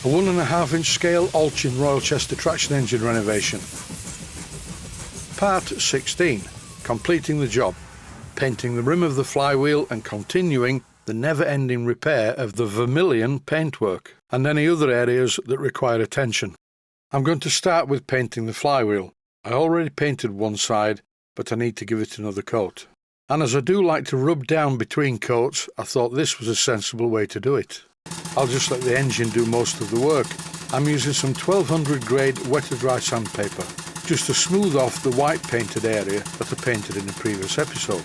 A 1.5-inch scale Allchin Royal Chester traction engine renovation. Part 16. Completing the job. Painting the rim of the flywheel and continuing the never-ending repair of the Vermillion paintwork and any other areas that require attention. I'm going to start with painting the flywheel. I already painted one side, but I need to give it another coat. And as I do like to rub down between coats, I thought this was a sensible way to do it. I'll just let the engine do most of the work. I'm using some 1200 grade wet-to-dry sandpaper, just to smooth off the white painted area that I painted in the previous episode.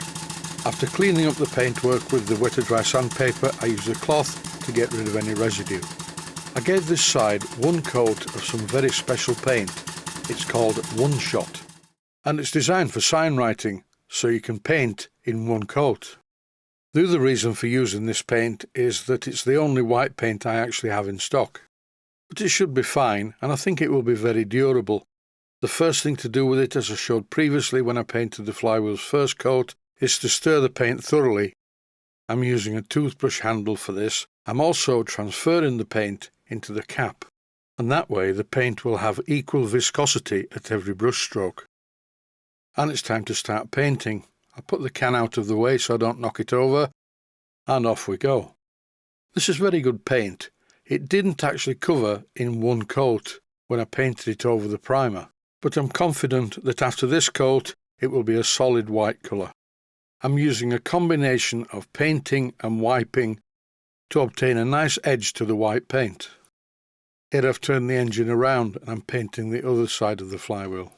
After cleaning up the paintwork with the wet-to-dry sandpaper, I used a cloth to get rid of any residue. I gave this side one coat of some very special paint. It's called One Shot, and it's designed for sign writing, so you can paint in one coat. The other reason for using this paint is that it's the only white paint I actually have in stock. But it should be fine, and I think it will be very durable. The first thing to do with it, as I showed previously when I painted the flywheel's first coat, is to stir the paint thoroughly. I'm using a toothbrush handle for this. I'm also transferring the paint into the cap, and that way the paint will have equal viscosity at every brush stroke. And it's time to start painting. I put the can out of the way so I don't knock it over, and off we go. This is very good paint. It didn't actually cover in one coat when I painted it over the primer, but I'm confident that after this coat it will be a solid white colour. I'm using a combination of painting and wiping to obtain a nice edge to the white paint. Here I've turned the engine around and I'm painting the other side of the flywheel.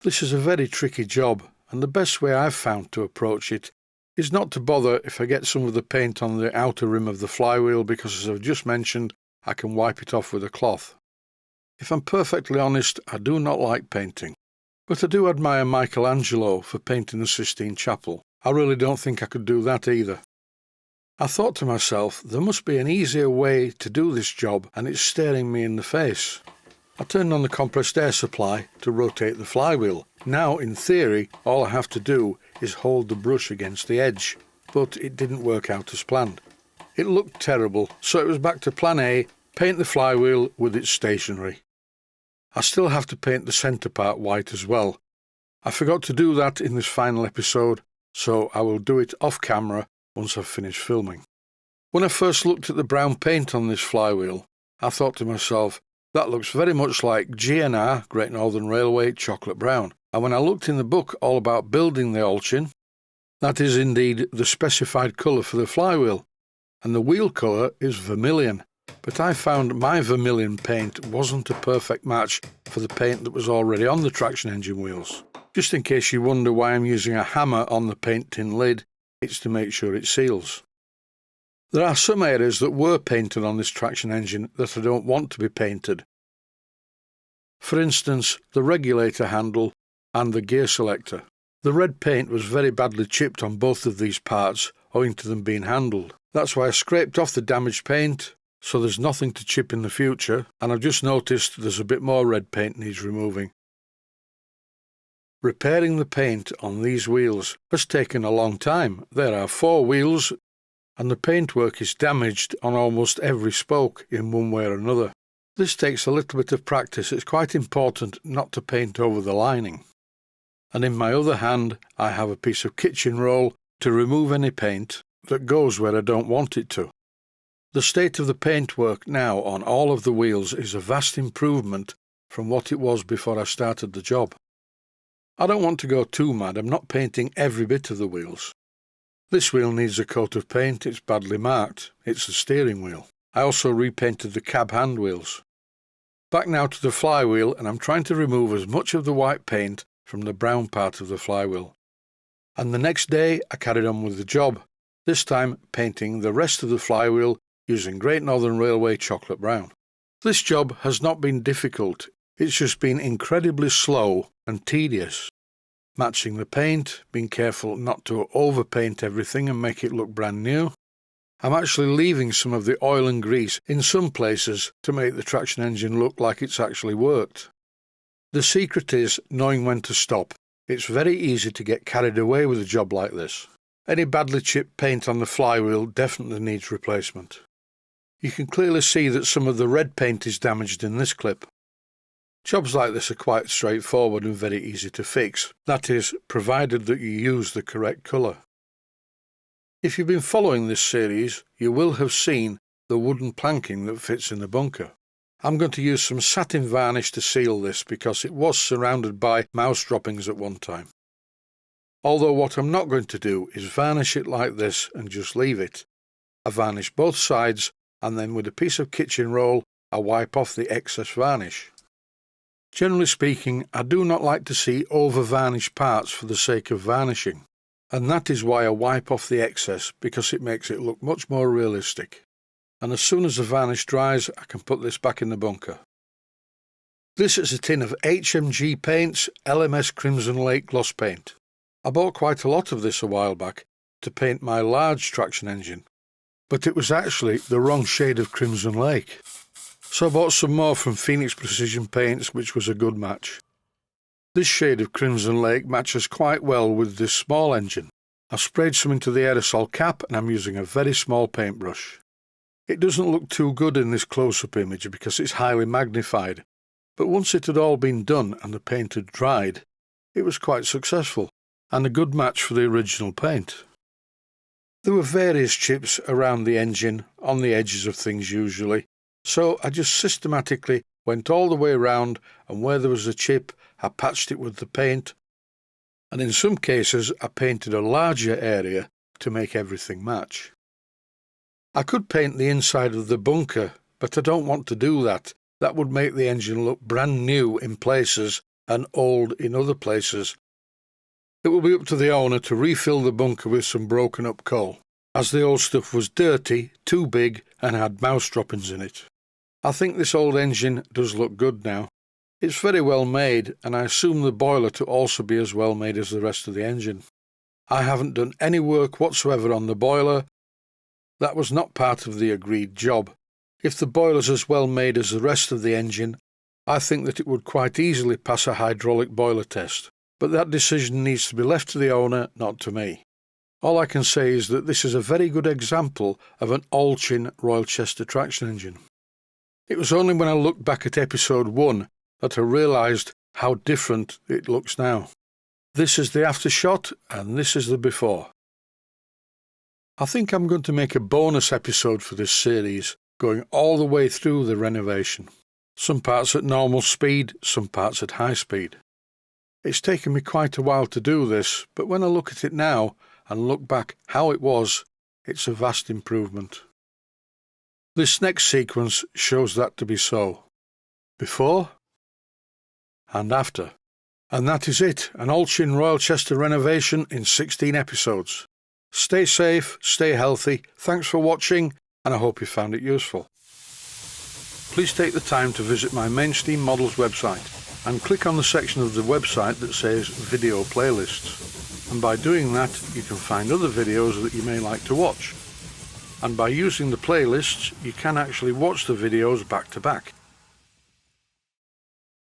This is a very tricky job, and the best way I've found to approach it is not to bother if I get some of the paint on the outer rim of the flywheel, because as I've just mentioned, I can wipe it off with a cloth. If I'm perfectly honest, I do not like painting, but I do admire Michelangelo for painting the Sistine Chapel. I really don't think I could do that either. I thought to myself, there must be an easier way to do this job, and it's staring me in the face. I turned on the compressed air supply to rotate the flywheel. Now, in theory, all I have to do is hold the brush against the edge, but it didn't work out as planned. It looked terrible, so it was back to plan A, paint the flywheel with its stationery. I still have to paint the centre part white as well. I forgot to do that in this final episode, so I will do it off camera once I've finished filming. When I first looked at the brown paint on this flywheel, I thought to myself, that looks very much like GNR, Great Northern Railway, chocolate brown. And when I looked in the book all about building the Allchin, that is indeed the specified colour for the flywheel, and the wheel colour is Vermillion. But I found my Vermillion paint wasn't a perfect match for the paint that was already on the traction engine wheels. Just in case you wonder why I'm using a hammer on the paint tin lid, it's to make sure it seals. There are some areas that were painted on this traction engine that I don't want to be painted. For instance, the regulator handle and the gear selector. The red paint was very badly chipped on both of these parts owing to them being handled. That's why I scraped off the damaged paint, so there's nothing to chip in the future, and I've just noticed there's a bit more red paint needs removing. Repairing the paint on these wheels has taken a long time. There are 4 wheels, and the paintwork is damaged on almost every spoke in one way or another. This takes a little bit of practice. It's quite important not to paint over the lining. And in my other hand, I have a piece of kitchen roll to remove any paint that goes where I don't want it to. The state of the paintwork now on all of the wheels is a vast improvement from what it was before I started the job. I don't want to go too mad. I'm not painting every bit of the wheels. This wheel needs a coat of paint. It's badly marked. It's the steering wheel. I also repainted the cab hand wheels. Back now to the flywheel, and I'm trying to remove as much of the white paint from the brown part of the flywheel. And the next day I carried on with the job, this time painting the rest of the flywheel using Great Northern Railway chocolate brown. This job has not been difficult. It's just been incredibly slow and tedious. Matching the paint, being careful not to overpaint everything and make it look brand new. I'm actually leaving some of the oil and grease in some places to make the traction engine look like it's actually worked. The secret is knowing when to stop. It's very easy to get carried away with a job like this. Any badly chipped paint on the flywheel definitely needs replacement. You can clearly see that some of the red paint is damaged in this clip. Jobs like this are quite straightforward and very easy to fix, that is, provided that you use the correct colour. If you've been following this series, you will have seen the wooden planking that fits in the bunker. I'm going to use some satin varnish to seal this because it was surrounded by mouse droppings at one time. Although what I'm not going to do is varnish it like this and just leave it. I varnish both sides and then with a piece of kitchen roll I wipe off the excess varnish. Generally speaking, I do not like to see over-varnished parts for the sake of varnishing, and that is why I wipe off the excess because it makes it look much more realistic. And as soon as the varnish dries, I can put this back in the bunker. This is a tin of HMG Paints LMS Crimson Lake gloss paint. I bought quite a lot of this a while back to paint my large traction engine, but it was actually the wrong shade of Crimson Lake. So I bought some more from Phoenix Precision Paints, which was a good match. This shade of Crimson Lake matches quite well with this small engine. I've sprayed some into the aerosol cap and I'm using a very small paintbrush. It doesn't look too good in this close-up image because it's highly magnified, but once it had all been done and the paint had dried, it was quite successful and a good match for the original paint. There were various chips around the engine, on the edges of things usually, so I just systematically went all the way around, and where there was a chip I patched it with the paint, and in some cases I painted a larger area to make everything match. I could paint the inside of the bunker, but I don't want to do that. That would make the engine look brand new in places and old in other places. It will be up to the owner to refill the bunker with some broken up coal, as the old stuff was dirty, too big and had mouse droppings in it. I think this old engine does look good now. It's very well made and I assume the boiler to also be as well made as the rest of the engine. I haven't done any work whatsoever on the boiler. That was not part of the agreed job. If the boiler's as well made as the rest of the engine, I think that it would quite easily pass a hydraulic boiler test, but that decision needs to be left to the owner, not to me. All I can say is that this is a very good example of an Allchin Royal Chester traction engine. It was only when I looked back at episode 1 that I realised how different it looks now. This is the after shot and this is the before. I think I'm going to make a bonus episode for this series, going all the way through the renovation. Some parts at normal speed, some parts at high speed. It's taken me quite a while to do this, but when I look at it now and look back how it was, it's a vast improvement. This next sequence shows that to be so. Before and after. And that is it, an Allchin Royal Chester renovation in 16 episodes. Stay safe, stay healthy, thanks for watching, and I hope you found it useful. Please take the time to visit my Mainstream Models website and click on the section of the website that says Video Playlists. And by doing that, you can find other videos that you may like to watch. And by using the playlists, you can actually watch the videos back to back.